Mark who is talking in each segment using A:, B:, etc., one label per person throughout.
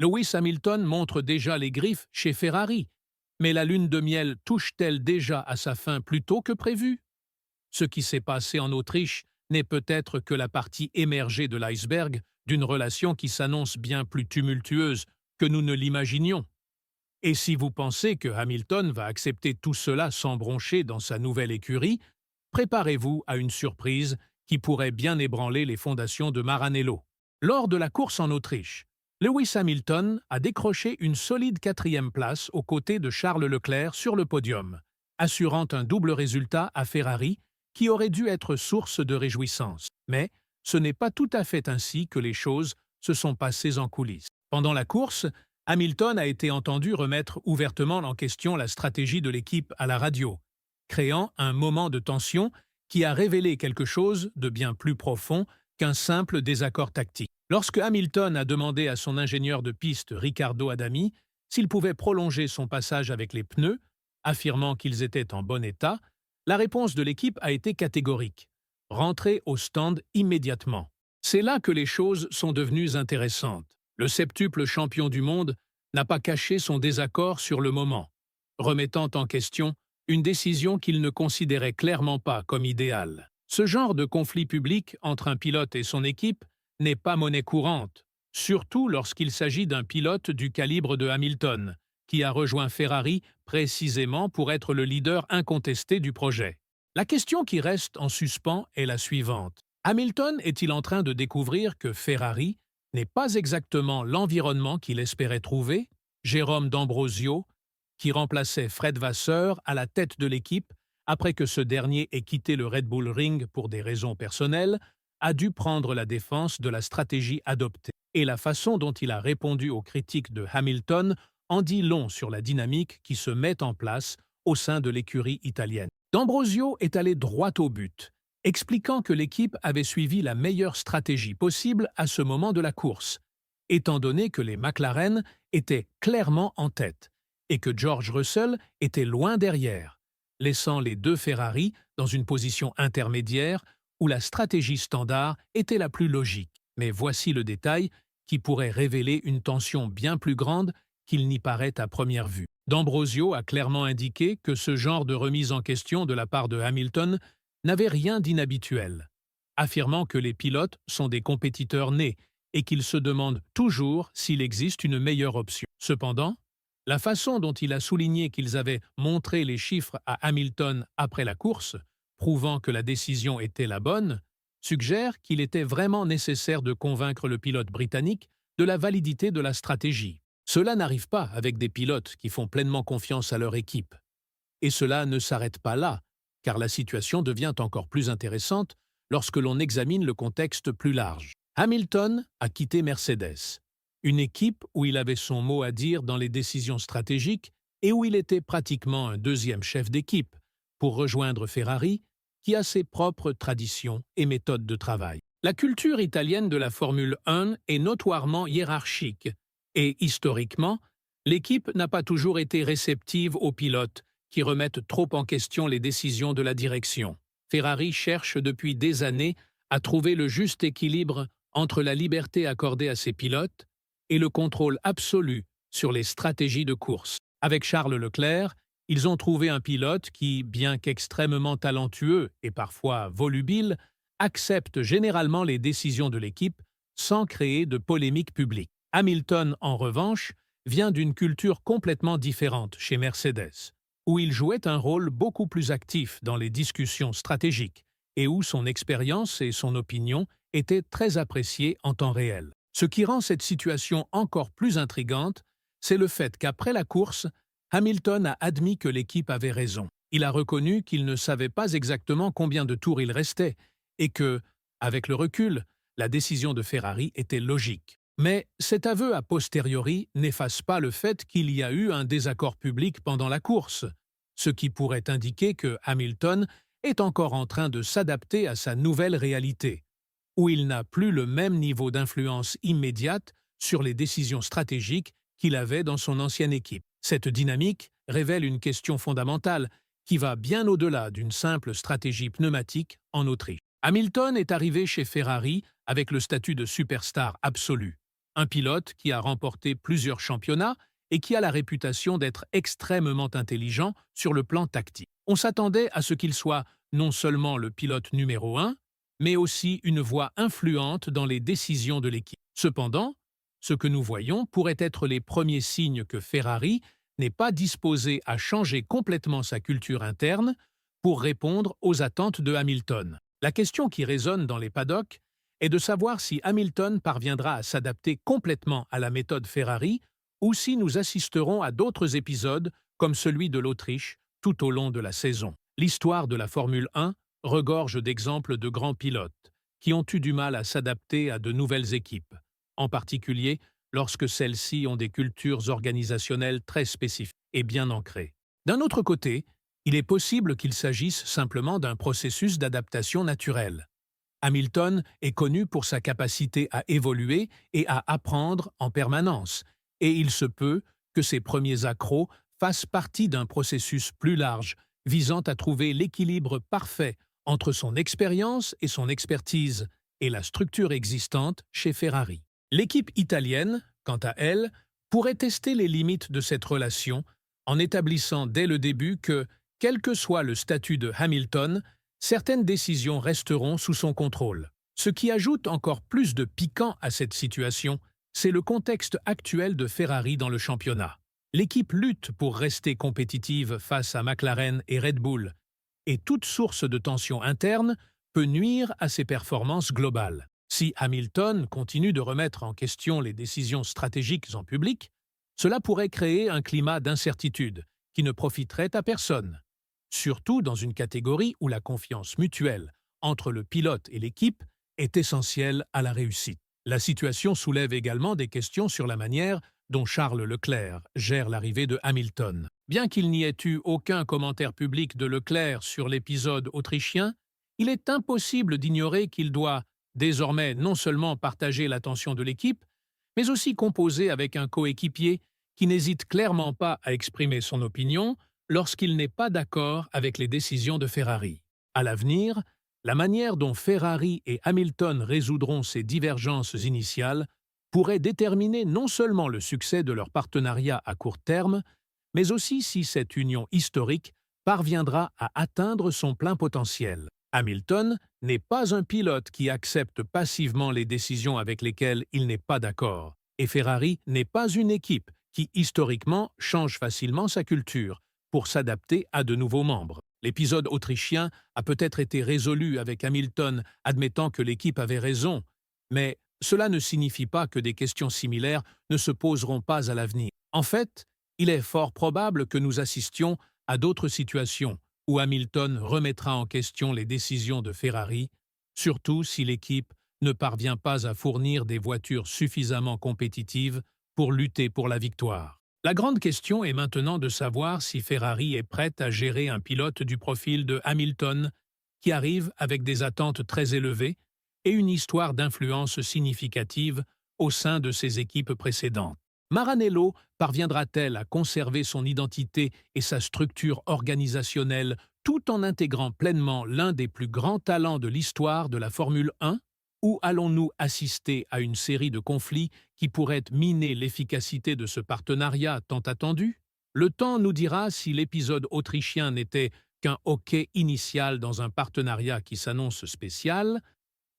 A: Lewis Hamilton montre déjà les griffes chez Ferrari, mais la lune de miel touche-t-elle déjà à sa fin plus tôt que prévu? Ce qui s'est passé en Autriche n'est peut-être que la partie émergée de l'iceberg d'une relation qui s'annonce bien plus tumultueuse que nous ne l'imaginions. Et si vous pensez que Hamilton va accepter tout cela sans broncher dans sa nouvelle écurie, préparez-vous à une surprise qui pourrait bien ébranler les fondations de Maranello. Lors de la course en Autriche, Lewis Hamilton a décroché une solide 4e place aux côtés de Charles Leclerc sur le podium, assurant un double résultat à Ferrari qui aurait dû être source de réjouissance. Mais ce n'est pas tout à fait ainsi que les choses se sont passées en coulisses. Pendant la course, Hamilton a été entendu remettre ouvertement en question la stratégie de l'équipe à la radio, créant un moment de tension qui a révélé quelque chose de bien plus profond qu'un simple désaccord tactique. Lorsque Hamilton a demandé à son ingénieur de piste Riccardo Adami s'il pouvait prolonger son passage avec les pneus, affirmant qu'ils étaient en bon état, la réponse de l'équipe a été catégorique. Rentrez au stand immédiatement. C'est là que les choses sont devenues intéressantes. Le septuple champion du monde n'a pas caché son désaccord sur le moment, remettant en question une décision qu'il ne considérait clairement pas comme idéale. Ce genre de conflit public entre un pilote et son équipe n'est pas monnaie courante, surtout lorsqu'il s'agit d'un pilote du calibre de Hamilton, qui a rejoint Ferrari précisément pour être le leader incontesté du projet. La question qui reste en suspens est la suivante. Hamilton est-il en train de découvrir que Ferrari n'est pas exactement l'environnement qu'il espérait trouver? Jérôme D'Ambrosio, qui remplaçait Fred Vasseur à la tête de l'équipe après que ce dernier ait quitté le Red Bull Ring pour des raisons personnelles, a dû prendre la défense de la stratégie adoptée. Et la façon dont il a répondu aux critiques de Hamilton en dit long sur la dynamique qui se met en place au sein de l'écurie italienne. D'Ambrosio est allé droit au but, expliquant que l'équipe avait suivi la meilleure stratégie possible à ce moment de la course, étant donné que les McLaren étaient clairement en tête et que George Russell était loin derrière, laissant les deux Ferrari dans une position intermédiaire où la stratégie standard était la plus logique. Mais voici le détail qui pourrait révéler une tension bien plus grande qu'il n'y paraît à première vue. D'Ambrosio a clairement indiqué que ce genre de remise en question de la part de Hamilton n'avait rien d'inhabituel, affirmant que les pilotes sont des compétiteurs nés et qu'ils se demandent toujours s'il existe une meilleure option. Cependant, la façon dont il a souligné qu'ils avaient montré les chiffres à Hamilton après la course, prouvant que la décision était la bonne, suggère qu'il était vraiment nécessaire de convaincre le pilote britannique de la validité de la stratégie. Cela n'arrive pas avec des pilotes qui font pleinement confiance à leur équipe. Et cela ne s'arrête pas là, car la situation devient encore plus intéressante lorsque l'on examine le contexte plus large. Hamilton a quitté Mercedes, une équipe où il avait son mot à dire dans les décisions stratégiques et où il était pratiquement un deuxième chef d'équipe, pour rejoindre Ferrari, qui a ses propres traditions et méthodes de travail. La culture italienne de la Formule 1 est notoirement hiérarchique, et historiquement, l'équipe n'a pas toujours été réceptive aux pilotes qui remettent trop en question les décisions de la direction. Ferrari cherche depuis des années à trouver le juste équilibre entre la liberté accordée à ses pilotes et le contrôle absolu sur les stratégies de course. Avec Charles Leclerc, ils ont trouvé un pilote qui, bien qu'extrêmement talentueux et parfois volubile, accepte généralement les décisions de l'équipe sans créer de polémique publique. Hamilton, en revanche, vient d'une culture complètement différente chez Mercedes, où il jouait un rôle beaucoup plus actif dans les discussions stratégiques et où son expérience et son opinion étaient très appréciées en temps réel. Ce qui rend cette situation encore plus intrigante, c'est le fait qu'après la course, Hamilton a admis que l'équipe avait raison. Il a reconnu qu'il ne savait pas exactement combien de tours il restait et que, avec le recul, la décision de Ferrari était logique. Mais cet aveu a posteriori n'efface pas le fait qu'il y a eu un désaccord public pendant la course, ce qui pourrait indiquer que Hamilton est encore en train de s'adapter à sa nouvelle réalité, où il n'a plus le même niveau d'influence immédiate sur les décisions stratégiques qu'il avait dans son ancienne équipe. Cette dynamique révèle une question fondamentale qui va bien au-delà d'une simple stratégie pneumatique en Autriche. Hamilton est arrivé chez Ferrari avec le statut de superstar absolu, un pilote qui a remporté plusieurs championnats et qui a la réputation d'être extrêmement intelligent sur le plan tactique. On s'attendait à ce qu'il soit non seulement le pilote numéro 1, mais aussi une voix influente dans les décisions de l'équipe. Cependant, ce que nous voyons pourrait être les premiers signes que Ferrari n'est pas disposé à changer complètement sa culture interne pour répondre aux attentes de Hamilton. La question qui résonne dans les paddocks est de savoir si Hamilton parviendra à s'adapter complètement à la méthode Ferrari ou si nous assisterons à d'autres épisodes comme celui de l'Autriche tout au long de la saison. L'histoire de la Formule 1 regorge d'exemples de grands pilotes qui ont eu du mal à s'adapter à de nouvelles équipes, en particulier lorsque celles-ci ont des cultures organisationnelles très spécifiques et bien ancrées. D'un autre côté, il est possible qu'il s'agisse simplement d'un processus d'adaptation naturelle. Hamilton est connu pour sa capacité à évoluer et à apprendre en permanence, et il se peut que ses premiers accros fassent partie d'un processus plus large, visant à trouver l'équilibre parfait entre son expérience et son expertise et la structure existante chez Ferrari. L'équipe italienne, quant à elle, pourrait tester les limites de cette relation en établissant dès le début que, quel que soit le statut de Hamilton, certaines décisions resteront sous son contrôle. Ce qui ajoute encore plus de piquant à cette situation, c'est le contexte actuel de Ferrari dans le championnat. L'équipe lutte pour rester compétitive face à McLaren et Red Bull, et toute source de tension interne peut nuire à ses performances globales. Si Hamilton continue de remettre en question les décisions stratégiques en public, cela pourrait créer un climat d'incertitude qui ne profiterait à personne, surtout dans une catégorie où la confiance mutuelle entre le pilote et l'équipe est essentielle à la réussite. La situation soulève également des questions sur la manière dont Charles Leclerc gère l'arrivée de Hamilton. Bien qu'il n'y ait eu aucun commentaire public de Leclerc sur l'épisode autrichien, il est impossible d'ignorer qu'il doit désormais non seulement partager l'attention de l'équipe, mais aussi composer avec un coéquipier qui n'hésite clairement pas à exprimer son opinion lorsqu'il n'est pas d'accord avec les décisions de Ferrari. À l'avenir, la manière dont Ferrari et Hamilton résoudront ces divergences initiales pourrait déterminer non seulement le succès de leur partenariat à court terme, mais aussi si cette union historique parviendra à atteindre son plein potentiel. Hamilton n'est pas un pilote qui accepte passivement les décisions avec lesquelles il n'est pas d'accord, et Ferrari n'est pas une équipe qui historiquement change facilement sa culture pour s'adapter à de nouveaux membres. L'épisode autrichien a peut-être été résolu avec Hamilton admettant que l'équipe avait raison, mais cela ne signifie pas que des questions similaires ne se poseront pas à l'avenir. En fait, il est fort probable que nous assistions à d'autres situations où Hamilton remettra en question les décisions de Ferrari, surtout si l'équipe ne parvient pas à fournir des voitures suffisamment compétitives pour lutter pour la victoire. La grande question est maintenant de savoir si Ferrari est prête à gérer un pilote du profil de Hamilton qui arrive avec des attentes très élevées et une histoire d'influence significative au sein de ses équipes précédentes. Maranello parviendra-t-elle à conserver son identité et sa structure organisationnelle tout en intégrant pleinement l'un des plus grands talents de l'histoire de la Formule 1 ? Ou allons-nous assister à une série de conflits qui pourraient miner l'efficacité de ce partenariat tant attendu? Le temps nous dira si l'épisode autrichien n'était qu'un hockey initial dans un partenariat qui s'annonce spécial,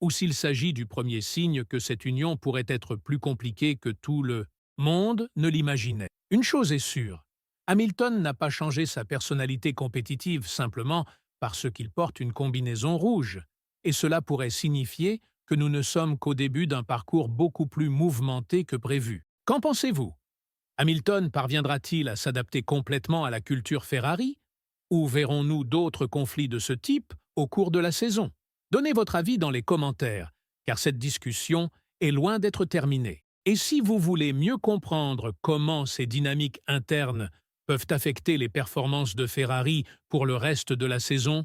A: ou s'il s'agit du premier signe que cette union pourrait être plus compliquée que tout le monde ne l'imaginait. Une chose est sûre, Hamilton n'a pas changé sa personnalité compétitive simplement parce qu'il porte une combinaison rouge, et cela pourrait signifier que nous ne sommes qu'au début d'un parcours beaucoup plus mouvementé que prévu. Qu'en pensez-vous? Hamilton parviendra-t-il à s'adapter complètement à la culture Ferrari? Ou verrons-nous d'autres conflits de ce type au cours de la saison? Donnez votre avis dans les commentaires, car cette discussion est loin d'être terminée. Et si vous voulez mieux comprendre comment ces dynamiques internes peuvent affecter les performances de Ferrari pour le reste de la saison,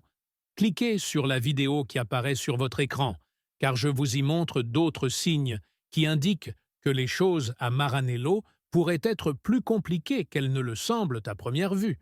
A: cliquez sur la vidéo qui apparaît sur votre écran, car je vous y montre d'autres signes qui indiquent que les choses à Maranello pourraient être plus compliquées qu'elles ne le semblent à première vue.